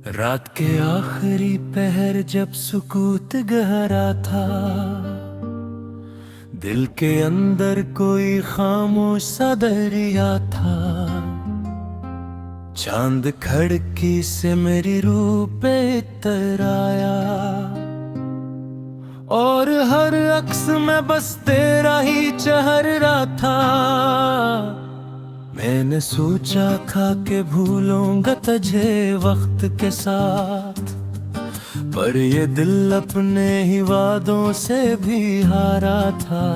रात के आखिरी पहर जब सुकूत गहरा था, दिल के अंदर कोई खामोश सा दरिया था। चांद खड़की से मेरी रूह पे इतराया और हर अक्स में बस तेरा ही चेहरा था। मैंने सोचा था कि भूलूंगा तुझे वक्त के साथ, पर ये दिल अपने ही वादों से भी हारा था।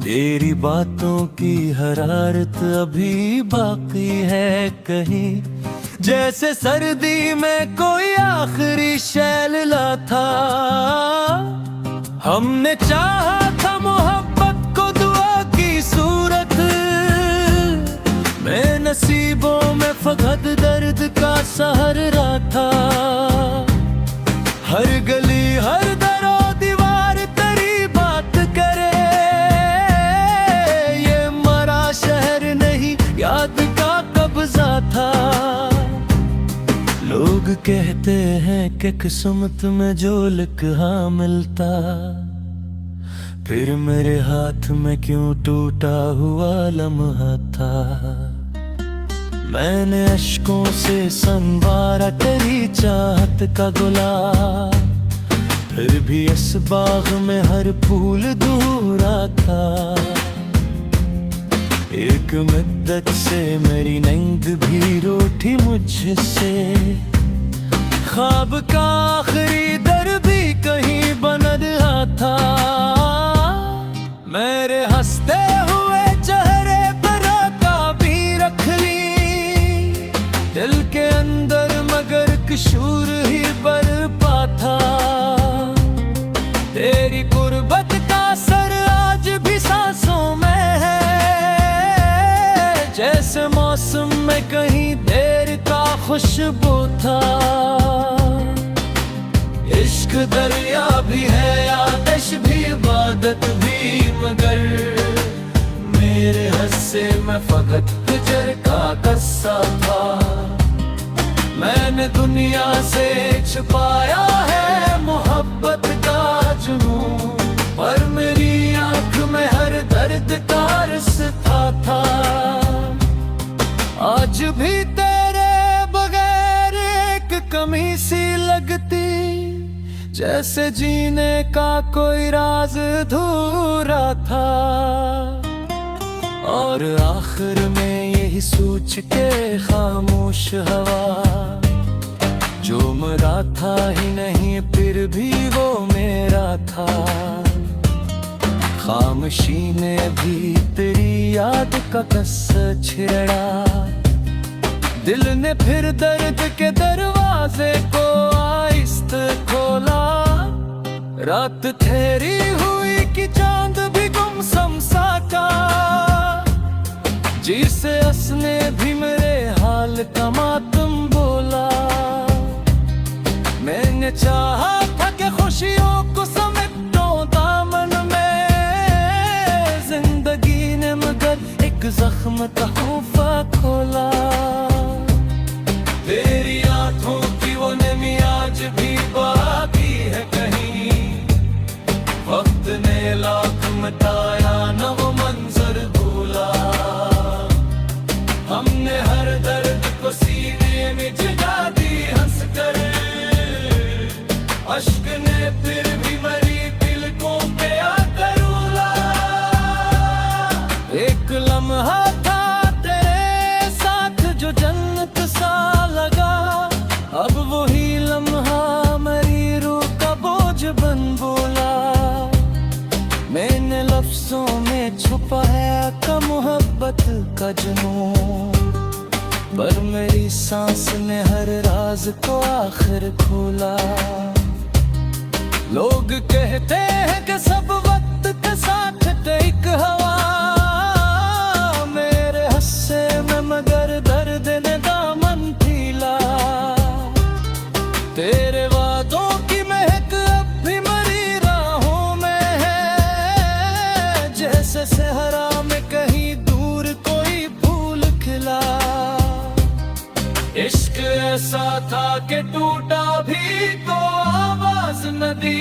तेरी बातों की हरारत अभी बाकी है कहीं, जैसे सर्दी में कोई आखिरी शैलला था। हमने चाहा था मोहब्बत को दुआ की सूरत, मैं नसीबों में फकत दर्द का सहरा था। हर गली हर दरो दीवार तेरी बात करे, ये मरा शहर नहीं याद का कब्जा था। लोग कहते हैं कि किस्मत में जो लिखा मिलता, फिर मेरे हाथ में क्यों टूटा हुआ लम्हा था। मैंने अश्कों से संवारा तेरी चाहत का गुलाब, फिर भी इस बाग में हर फूल अधूरा था। एक मुद्दत से मेरी नींद भी रूठी मुझसे, ख्वाब का आखिरी दर भी कहीं बन रहा था। मेरे हंसते हुए चेहरे पर भी रख ली, दिल के अंदर मगर किशोर ही बरपा था। तेरी गुर्बत का असर आज भी सांसों में है, जैसे मौसम में कहीं देर का खुशबू था। इश्क दरिया भी है आतिश भी इबादत भी, मगर मेरे हस्से में फकत हिजर का कस्सा था। मैंने दुनिया से छुपाया है मोहब्बत का जुनून, पर मेरी आंख में हर दर्द का रिश्ता था। आज भी तेरे बगैर एक कमी सी लगती, जैसे जीने का कोई राज अधूरा था। और आखिर में यही सोच के खामोश हवा, जो मरा था ही नहीं फिर भी वो मेरा था। खामोशी ने भी तेरी याद का कस छेड़ा, दिल ने फिर दर्द के दरवाजे को आहिस्ते खोला। रात ठहरी हुई कि चांद भी गुमसुम सा था, जिसे उसने भी मेरे हाल का मातम बोला। मैंने चाहा था कि खुशियों को समेटो दामन में, जिंदगी ने मगर एक जख्म का तोहफा खोला। तेरी आंखों की वो नमी आज भी बाकी है कहीं, वक्त ने लाख मिटाया न वो मंजर भूला। हमने हर दर्द को सीने में जगा दी हंस कर, अश्क ने फिर भी मरी तिलकों पे आकर रुला। एक लम्हा था तेरे साथ जो जन्नत सा लगा, अब वही लम्हा मेरी रूह का बोझ बन बोला। मैंने लफ्जों में छुपाया का मोहब्बत का जुनून, पर मेरी सांस ने हर राज को आखिर खोला। लोग कहते हैं कि सब वक्त के साथ एक हवा, मेरे हस्से में मगर दर्द ने दामन ढीला। तेरे वादों की महक अब भी मरी राहों में है, जैसे सहरा में कहीं दूर कोई फूल खिला। इश्क ऐसा था कि टूटा भी तो आवाज न दी।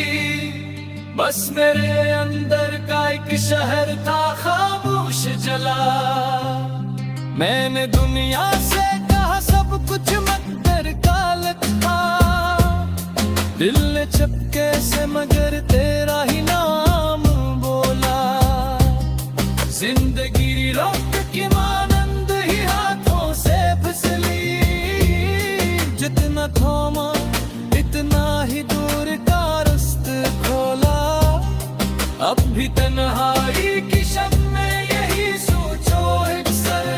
बस मेरे अंदर का एक शहर था खामोश जला। मैंने दुनिया से कहा सब कुछ मंदिर का था। दिल ने चपके से मगर तेरा ही नाम बोला। जिंदगी रोक की मानंद ही हाथों से फिसली। जितना थोमा इतना ही दूर का रास्ता खोला। अब भी तन्हाई की शब में यही सोचो अक्सर,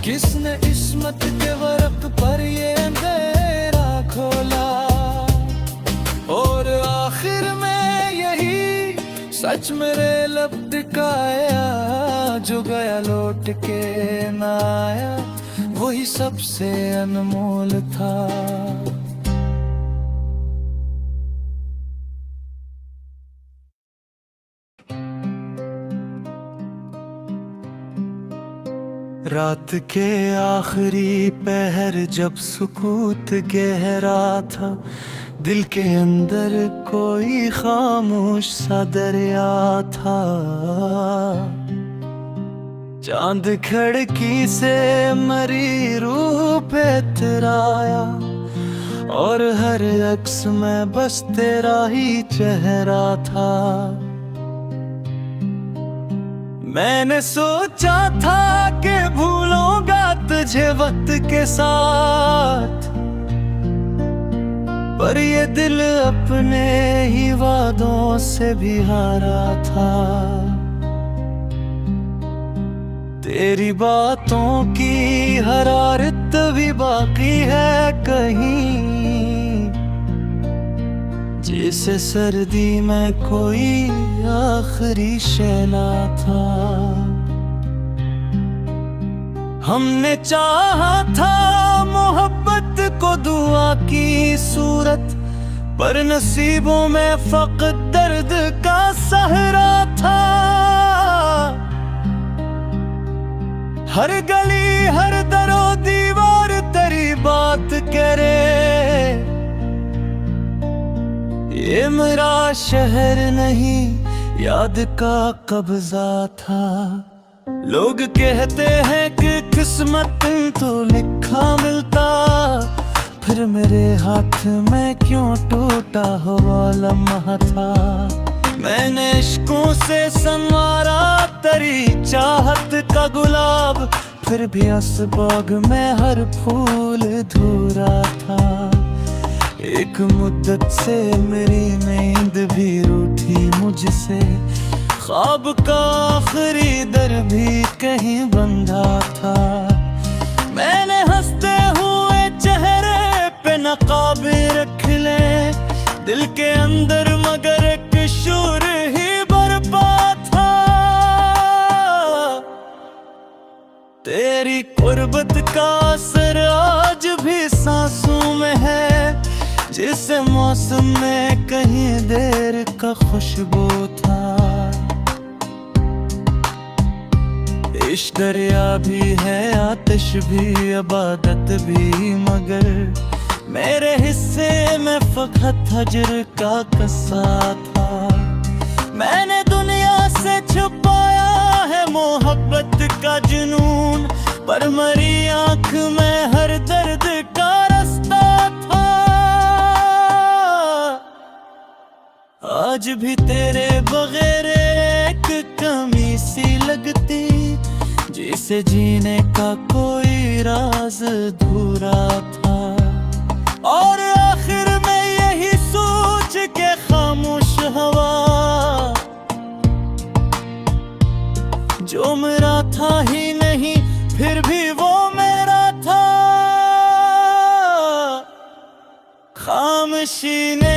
किसने किस्मत के वरक पर ये अंधेरा खोला। और आखिर में यही सच मेरे लब दिखाया। जो गया लौट के ना आया वही सबसे अनमोल था। रात के आखिरी पहर जब सुकूत गहरा था। दिल के अंदर कोई खामोश सा दरिया था। चांद खिड़की से मरी रूह पे इतराया। और हर अक्स में बस तेरा ही चेहरा था। मैंने सोचा था कि भूलूंगा तुझे वक्त के साथ, पर ये दिल अपने ही वादों से भी हारा था। तेरी बातों की हरारत भी बाकी है कहीं, जैसे सर्दी में कोई आखिरी शैला था। हमने चाहा था मोहब्बत को दुआ की सूरत, पर नसीबों में फकत दर्द का सहरा था। हर गली हर दरो दीवार तेरी बात करे, ये मेरा शहर नहीं याद का कब्जा था। लोग कहते हैं कि किस्मत तो लिखा मिलता, फिर मेरे हाथ में क्यों टूटा हुआ लम्हा था। मैंने इश्कों से संवारा तेरी चाहत का गुलाब, फिर भी असबाग में हर फूल धूरा था। एक मुद्दत से मेरी नींद भी रूठी मुझसे, ख्वाब का आखिरी दर भी कहीं बंधा था। मैंने हंसते हुए चेहरे पे नकाब रख ले, दिल के अंदर मगर एक शूर ही बरपा था। तेरी कुर्बत का असर आज भी सांसों में है, जिस मौसम में कहीं देर का खुशबू था। इश्क दरिया भी है आतिश भी इबादत भी, मगर मेरे हिस्से में फकत हजर का कस्सा था। मैंने दुनिया से छुपाया है मोहब्बत का जुनून, पर मरी आंख में हर दर्द का रास्ता था। आज भी तेरे बगैर एक कमी सी लगती, जिसे जीने का कोई राज अधूरा था। और आखिर में यही सोच के खामोश हवा, जो मेरा था ही नहीं फिर भी वो मेरा था। खामोशी ने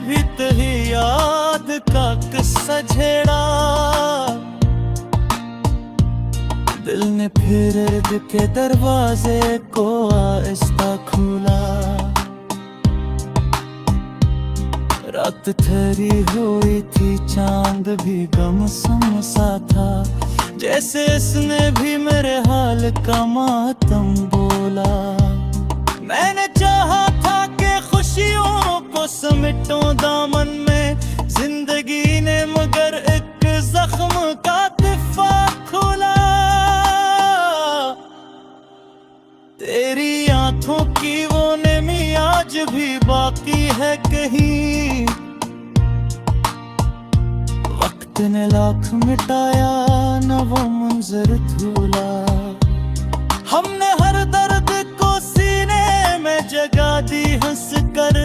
भी तेरी याद का किस्सा छेड़ा, दिल ने फिर अर्द के दरवाजे को आहिस्ता खोला। रात ठहरी हुई थी, चांद भी गमसम सा था, जैसे इसने भी मेरे हाल का मातम बोला। मैंने चाहा था कि खुशियों को समेटूं दामन में, जिंदगी ने मगर एक जख्म का तिफा खोला। तेरी आंखों की वो नेमी आज भी बाकी है कहीं, वक्त ने लाख मिटाया न वो मंजर धूला। हमने हर दर्द को सीने में जगा दी हंस कर,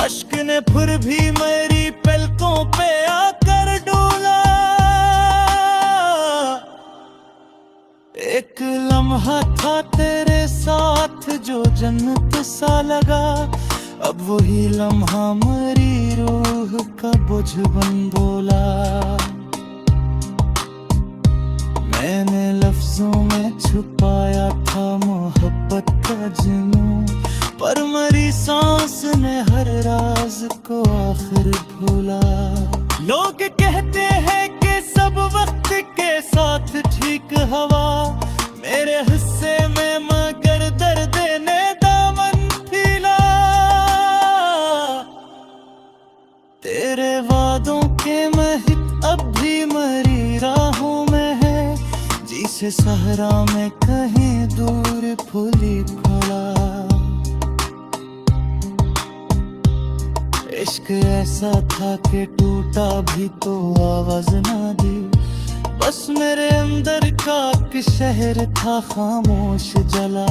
अश्क ने फिर भी मेरी पलकों पे आकर डोला। एक लम्हा था तेरे साथ जो जन्नत सा लगा, अब वही लम्हा मरी रूह का बोझ बन बोला। मैंने लफ्जों में छुपाया था मोहब्बत का जुनून, पर मरी सांस ने हर राज को आखिर भूला। लोग कहते हैं कि सब वक्त के साथ ठीक हवा, मेरे हिस्से में मगर दर्द ने दामन फैला। तेरे वादों के महक अब भी मरी राहों में है, जिसे सहरा में कहीं दूर फूली फूला। इश्क ऐसा था कि टूटा भी तो आवाज ना दी, बस मेरे अंदर का एक शहर था खामोश जला।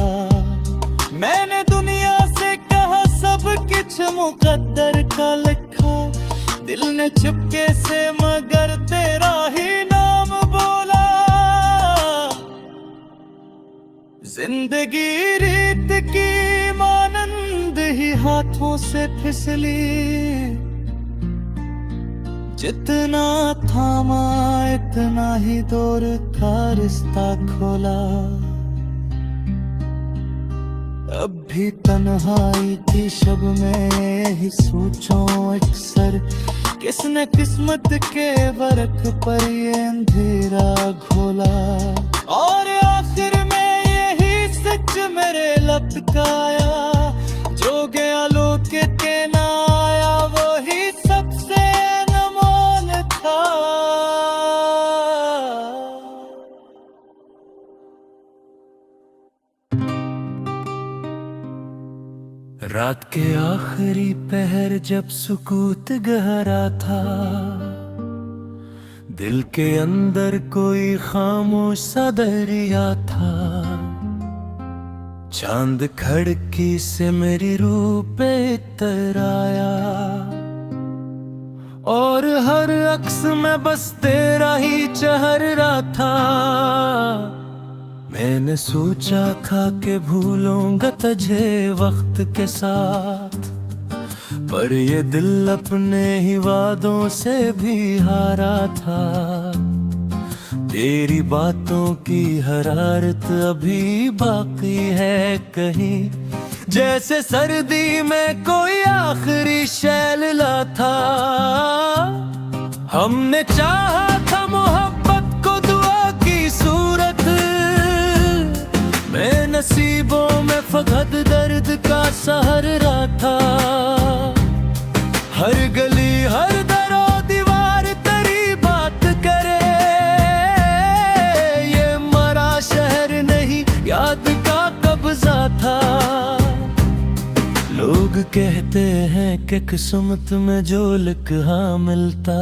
मैंने दुनिया से कहा सब कुछ मुकद्दर का लिखा, दिल ने चुपके से मगर तेरा ही नाम बोला। जिंदगी रीत की मानंद ही हाथों से फिसली, जितना थामा इतना ही दूर का रिश्ता खोला। अब भी तन्हाई की शब में यही सोचूं अक्सर, किसने किस्मत के बरक पर ये अंधेरा घोला। और आखिर में यही सच मेरे लपकाया, जो गया लोग के ना आया वही सबसे अनमोल था। रात के आखिरी पहर जब सुकूत गहरा था, दिल के अंदर कोई खामोश सा दरिया था। चांद खड़की से मेरी रूह पे इतर आया, और हर अक्स में बस तेरा ही चेहरा था। मैंने सोचा था कि भूलूंगा तुझे वक्त के साथ, पर ये दिल अपने ही वादों से भी हारा था। तेरी बातों की हरारत अभी बाकी है कहीं, जैसे सर्दी में कोई आखिरी शैलला था। हमने चाहा था मोहब्बत को दुआ की सूरत, मैं नसीबों में फकत दर्द का सहरा था। हर गली हर दरो दीवार तेरी बात करे, ये मरा शहर नहीं याद का कब्जा था। लोग कहते हैं कि किस्मत में जो लिखा मिलता,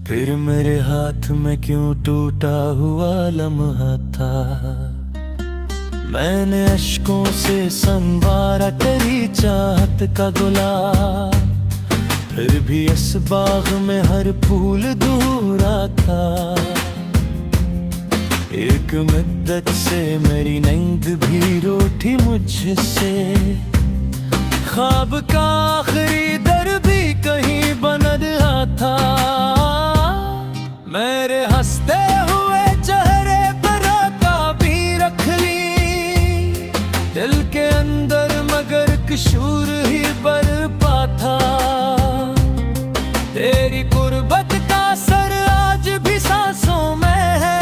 फिर मेरे हाथ में क्यों टूटा हुआ लम्हा था। मैंने अश्कों से संवारा तेरी चाहत का गुलाब, फिर भी इस बाग में हर फूल दूरा था। एक मुद्दत से मेरी नींद भी रूठी मुझसे, ख्वाब का आखिरी दर भी कहीं बन रहा था। मेरे हंसते हुए चेहरे पर भी रख ली, दिल के अंदर मगर किशोर ही बरपा था। तेरी गुर्बत का असर आज भी सांसों में है,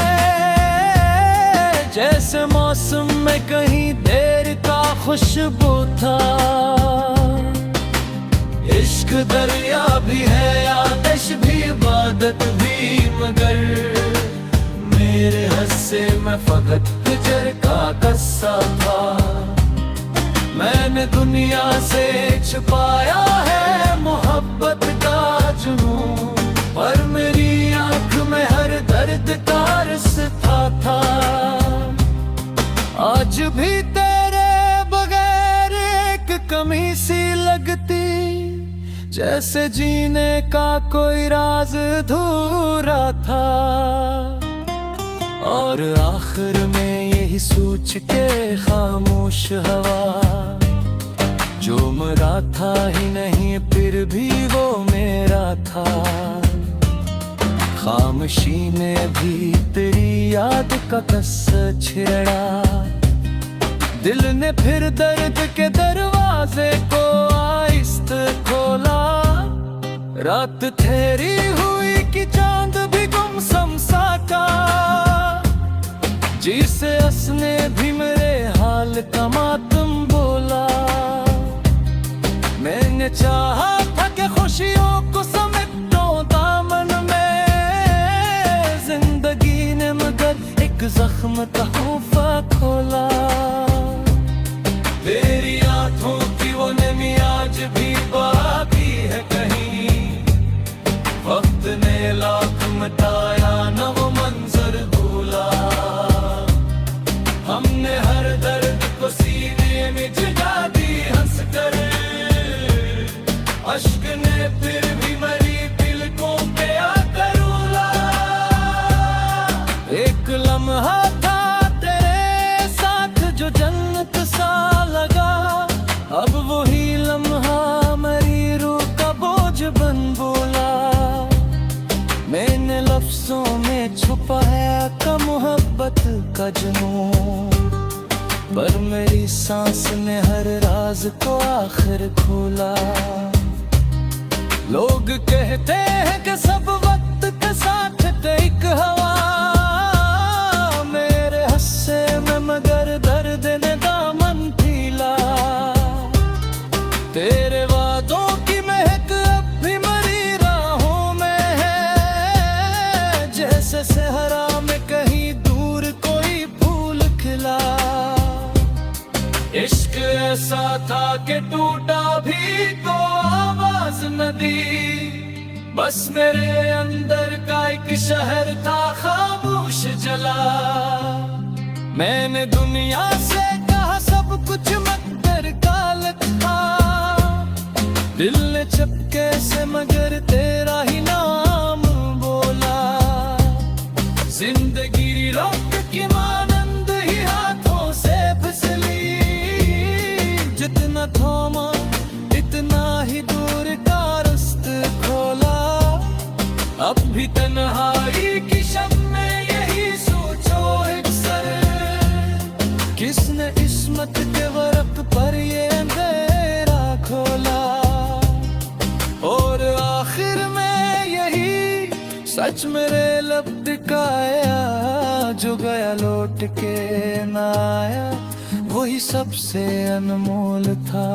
जैसे मौसम में कहीं देर का खुशबू था। इश्क दरिया भी है, आतिश भी, इबादत भी, मगर मेरे हस्से में फकत हिजर का कस्सा था। मैंने दुनिया से छुपाया है मोहब्बत का जुनून, पर मेरी आंख में हर दर्द का रिश्ता था। आज भी तेरे बगैर एक कमी सी लगती, जैसे जीने का कोई राज अधूरा था। और आखिर में यही सोच के खामोश हवा, जो मरा था ही नहीं फिर भी वो मेरा था। खामोशी ने भी तेरी याद का कस छेड़ा, दिल ने फिर दर्द के दरवाजे को आहिस्ते खोला। रात ठहरी हुई कि चांद भी गुमसुम सा था, जिसे उसने भी मेरे हाल का मातम बोला। मैंने चाहा था कि खुशियों को समेटो दामन में, जिंदगी ने मगर एक जख्म का तोहफा खोला। तेरी आंखों की वो नमी आज भी बाकी है कहीं, वक्त ने लाख मिटाया न वो मंजर भूला। हमने हर दर्द को सीने में जगा दी हंस कर, अश्क ने फिर भी मरी दिलकों पे आकर रुला। एक लम्हा था तेरे साथ जो जन्नत सा लगा, अब वही लम्हा मेरी रूह का बोझ बन बोला। मैंने लफ्जों में छुपाया का मोहब्बत का जुनून, पर मेरी सांस ने हर राज को आखिर खोला। लोग कहते हैं कि सब वक्त के साथ एक हवा, मेरे हस्से में मगर दर्द ने दामन पीला। तेरे वादों की महक अब भी मरी राहों में है, जैसे सहरा में कहीं दूर कोई फूल खिला। इश्क ऐसा था कि टूटा भी तो आवाज न दी, बस मेरे अंदर का एक शहर था खामोश जला। मैंने दुनिया से कहा सब कुछ मगर गलत था, दिल ने चपके से मगर तेरा ही नाम बोला। जिंदगी रोक की मानंद ही हाथों से फिसली, जितना थोमा इतना ही दूर का रास्ता खोला। अब भी तन्हाई की शब में यही सोचो अक्सर, किसने किस्मत के वरक पर ये अंधेरा खोला। और आखिर में यही सच मेरे लब दिखाया, जो गया लौट के ना आया वही सबसे अनमोल था।